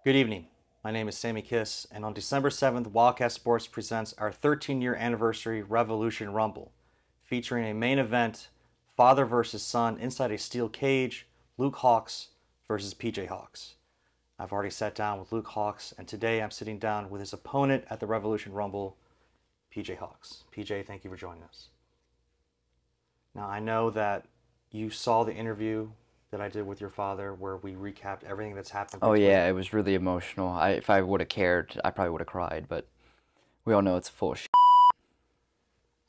Good evening. My name is Sammy Kiss, and on December 7th, Wildkat Sports presents our 13-year anniversary Revolution Rumble, featuring a main event, father versus son inside a steel cage, Luke Hawx versus PJ Hawx. I've already sat down with Luke Hawx, and today I'm sitting down with his opponent at the Revolution Rumble, PJ Hawx. PJ, thank you for joining us. Now, I know that you saw the interview that I did with your father where we recapped everything that's happened Oh between. yeah, it was really emotional. If I would have cared, I probably would have cried, but we all know it's full of shit.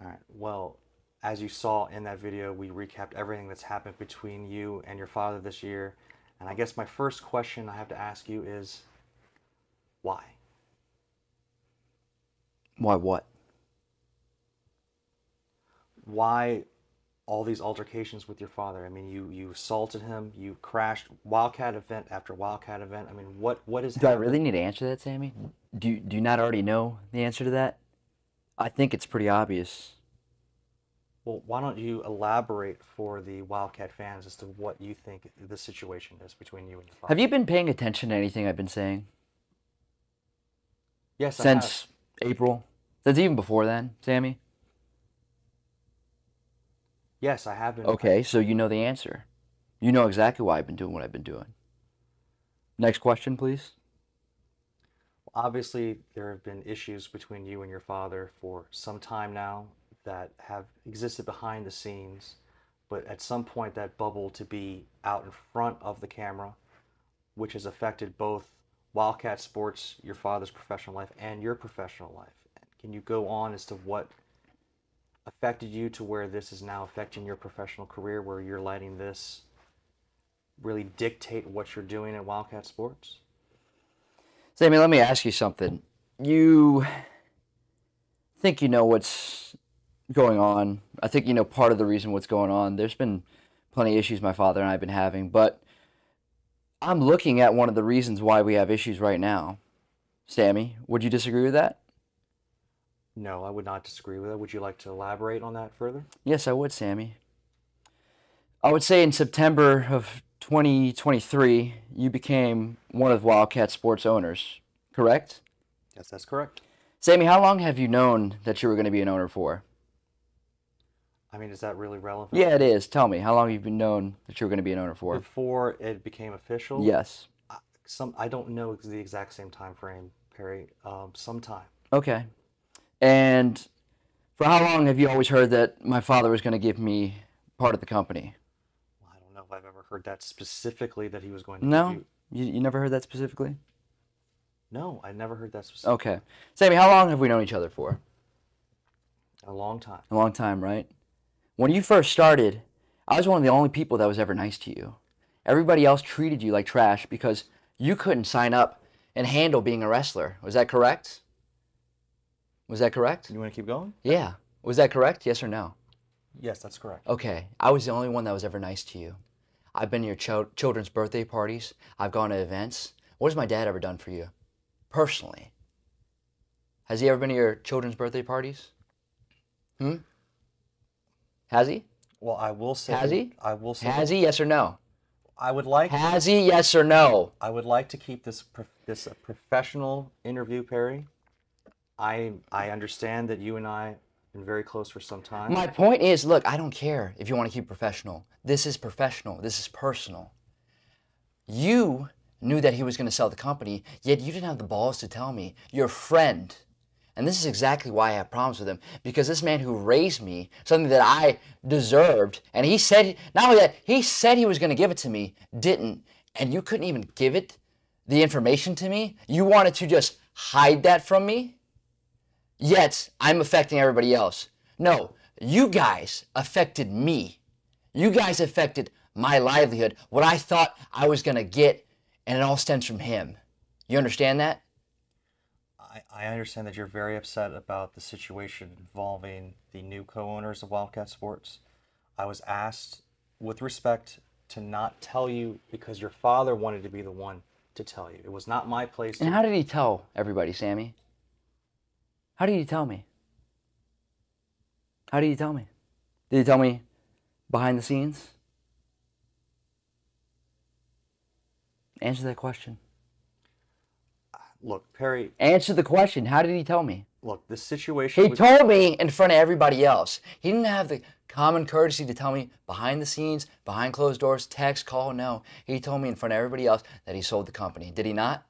All right. Well, as you saw in that video, we recapped everything that's happened between you and your father this year. And I guess my first question I have to ask you is why? Why what? Why all these altercations with your father? I mean, you assaulted him, you crashed Wildcat event after Wildcat event. I mean, what has Do I happened? really need to answer that, Sammy? Do you not already know the answer to that? I think it's pretty obvious. Well, why don't you elaborate for the Wildcat fans as to what you think the situation is between you and your father? Have you been paying attention to anything I've been saying Yes, I have. since April? Since even before then, Sammy? Yes, I have been. Okay, so you know the answer. You know exactly why I've been doing what I've been doing. Next question, please. Obviously, there have been issues between you and your father for some time now that have existed behind the scenes, but at some point that bubbled to be out in front of the camera, which has affected both Wildcat Sports, your father's professional life, and your professional life. Can you go on as to what affected you to where this is now affecting your professional career, where you're letting this really dictate what you're doing at Wildcat Sports? Sammy, let me ask you something. You think you know what's going on. I think you know part of the reason what's going on. There's been plenty of issues my father and I have been having, but I'm looking at one of the reasons why we have issues right now. Sammy, would you disagree with that? No, I would not disagree with that. Would you like to elaborate on that further? Yes, I would, Sammy. I would say in September of 2023, you became one of Wildcat Sports owners, correct? Yes, that's correct. Sammy, how long have you known that you were going to be an owner for? I mean, is that really relevant? Yeah, it is. Tell me, how long have you been known that you were going to be an owner for? Before it became official, Yes. I don't know the exact same time frame, Perry. Sometime. Okay. And for how long have you always heard that my father was going to give me part of the company? Well, I don't know if I've ever heard that specifically that he was going to give No? you. You never heard that specifically? No, I never heard that specifically. Okay. Sammy, how long have we known each other for? A long time. A long time, right? When you first started, I was one of the only people that was ever nice to you. Everybody else treated you like trash because you couldn't sign up and handle being a wrestler. Was that correct? Was that correct? You want to keep going? Yeah. Was that correct? Yes or no? Yes, that's correct. Okay. I was the only one that was ever nice to you. I've been to your children's birthday parties. I've gone to events. What has my dad ever done for you? Personally. Has he ever been to your children's birthday parties? Hmm? Has he? Well, I will say. Has he? I will say. Has he? Yes or no? I would like. Has he? Yes or no? I would like to keep this a professional interview, Perry. I understand that you and I have been very close for some time. My point is, look, I don't care if you want to keep professional. This is professional. This is personal. You knew that he was going to sell the company, yet you didn't have the balls to tell me. Your friend. And this is exactly why I have problems with him. Because this man who raised me, something that I deserved, and he said, not only that, he said he was going to give it to me, didn't. And you couldn't even give it, the information to me. You wanted to just hide that from me. Yet, I'm affecting everybody else. No, you guys affected me. You guys affected my livelihood, what I thought I was going to get, and it all stems from him. You understand that? I understand that you're very upset about the situation involving the new co-owners of Wildcat Sports. I was asked, with respect, to not tell you because your father wanted to be the one to tell you. It was not my place to. And how did he tell everybody, Sammy? How did he tell me? How did he tell me? Did he tell me behind the scenes? Answer that question. Look, Perry, Answer the question. How did he tell me? look, this situation... He told me in front of everybody else. He didn't have the common courtesy to tell me behind the scenes, behind closed doors, text, call, no. He told me in front of everybody else that he sold the company. Did he not?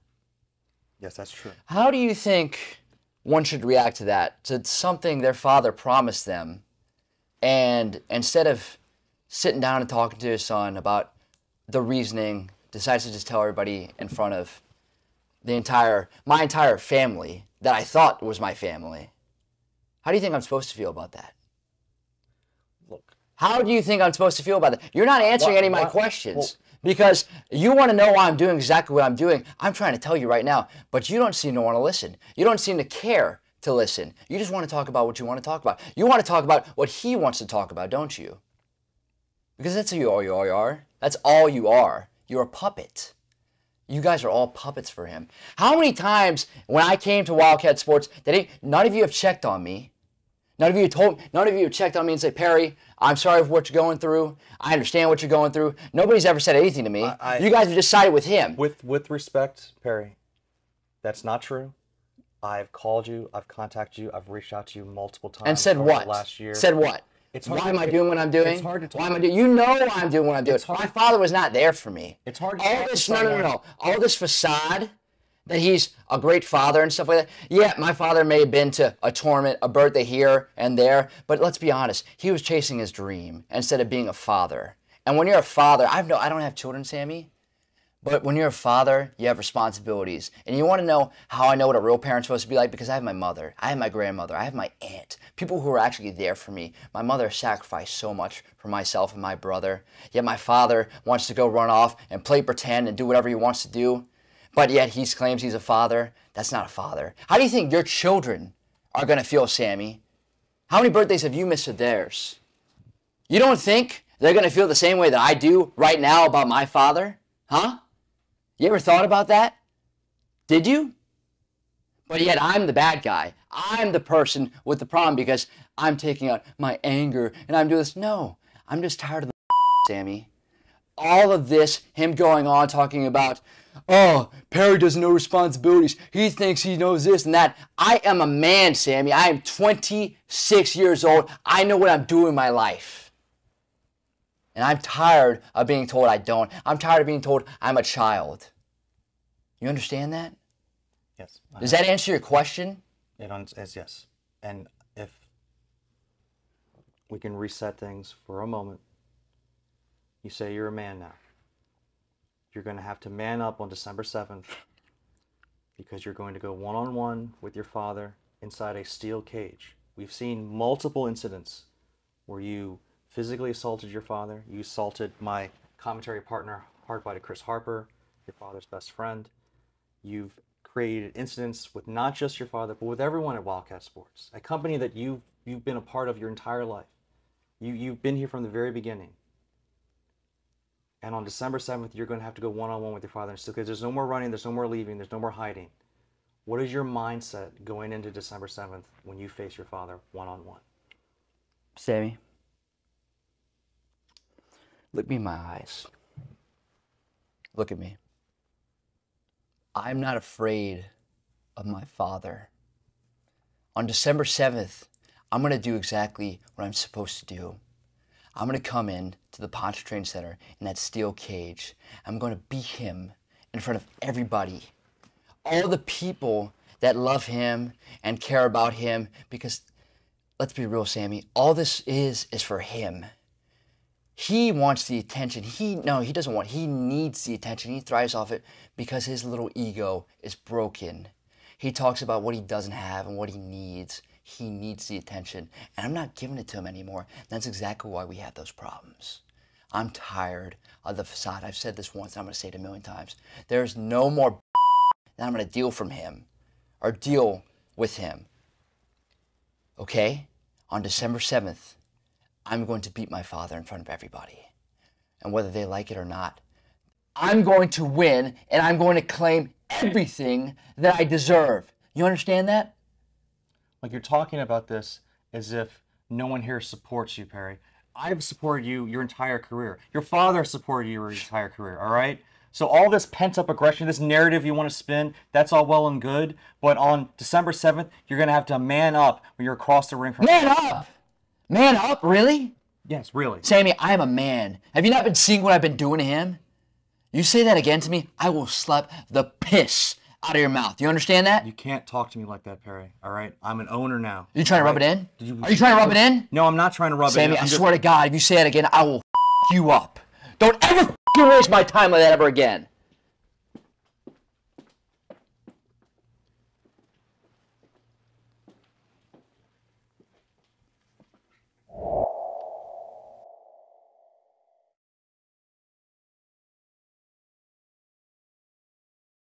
Yes, that's true. How do you think one should react to that? To something their father promised them, and instead of sitting down and talking to his son about the reasoning, decides to just tell everybody in front of my entire family that I thought was my family. How do you think I'm supposed to feel about that? Look. How do you think I'm supposed to feel about that? You're not answering any of my questions because you want to know why I'm doing exactly what I'm doing. I'm trying to tell you right now, but you don't seem to want to listen. You don't seem to care to listen. You just want to talk about what you want to talk about. You want to talk about what he wants to talk about, don't you? Because that's who all you are. That's all you are. You're a puppet. You guys are all puppets for him. How many times when I came to Wildkat Sports, none of you have checked on me? None of you have checked on me and said, Perry, I'm sorry for what you're going through. I understand what you're going through. Nobody's ever said anything to me. You guys have just sided with him. With respect, Perry, that's not true. I've called you, I've contacted you, I've reached out to you multiple times. And said what? Last year. Said what? Why am I doing what I'm doing? It's hard to talk. Why am I doing? You know why I'm doing what I'm doing. My father was not there for me. It's hard to all talk this. to No. someone. All this facade that he's a great father and stuff like that. Yeah, my father may have been to a tournament, a birthday here and there, but let's be honest. He was chasing his dream instead of being a father. And when you're a father, I don't have children, Sammy. But when you're a father, you have responsibilities. And you want to know how I know what a real parent's supposed to be like? Because I have my mother, I have my grandmother, I have my aunt, people who are actually there for me. My mother sacrificed so much for myself and my brother. Yet my father wants to go run off and play pretend and do whatever he wants to do. But yet he claims he's a father. That's not a father. How do you think your children are going to feel, Sammy? How many birthdays have you missed of theirs? You don't think they're going to feel the same way that I do right now about my father? Huh? You ever thought about that? Did you? But yet I'm the bad guy. I'm the person with the problem because I'm taking out my anger and I'm doing this. No, I'm just tired of the Sammy. All of this, him going on talking about, oh, Perry doesn't know responsibilities. He thinks he knows this and that. I am a man, Sammy. I am 26 years old. I know what I'm doing in my life. And I'm tired of being told I don't. I'm tired of being told I'm a child. You understand that? Yes. Does that answer your question? It's yes. And if we can reset things for a moment, you say you're a man now. You're going to have to man up on December 7th because you're going to go one-on-one with your father inside a steel cage. We've seen multiple incidents where you physically assaulted your father. You assaulted my commentary partner, hardbody Chris Harper, your father's best friend. You've created incidents with not just your father, but with everyone at Wildkat Sports, a company that you've been a part of your entire life. You've been here from the very beginning. And on December 7th, you're going to have to go one-on-one with your father. Because there's no more running, there's no more leaving, there's no more hiding. What is your mindset going into December 7th when you face your father one-on-one? Sammy, look me in my eyes. Look at me. I'm not afraid of my father. On December 7th, I'm going to do exactly what I'm supposed to do. I'm going to come in to the Pontchartrain Center in that steel cage. I'm going to beat him in front of everybody. All the people that love him and care about him because, let's be real, Sammy, all this is for him. He wants the attention. He needs the attention. He thrives off it because his little ego is broken. He talks about what he doesn't have and what he needs. He needs the attention. And I'm not giving it to him anymore. That's exactly why we have those problems. I'm tired of the facade. I've said this once, and I'm going to say it a million times. There's no more that I'm going to deal from him or deal with him. Okay? On December 7th, I'm going to beat my father in front of everybody. And whether they like it or not, I'm going to win and I'm going to claim everything that I deserve. You understand that? Like you're talking about this as if no one here supports you, Perry. I've supported you your entire career. Your father supported you your entire career, all right? So all this pent-up aggression, this narrative you want to spin, that's all well and good. But on December 7th, you're going to have to man up when you're across the ring from... Man up! Man up, really? Yes, really. Sammy, I am a man. Have you not been seeing what I've been doing to him? You say that again to me, I will slap the piss out of your mouth. You understand that? You can't talk to me like that, Perry. All right? I'm an owner now. You trying to rub it in? Are you trying to rub it in? No, I'm not trying to rub it in. Sammy, I swear to God, if you say that again, I will you up. Don't ever waste my time like that ever again.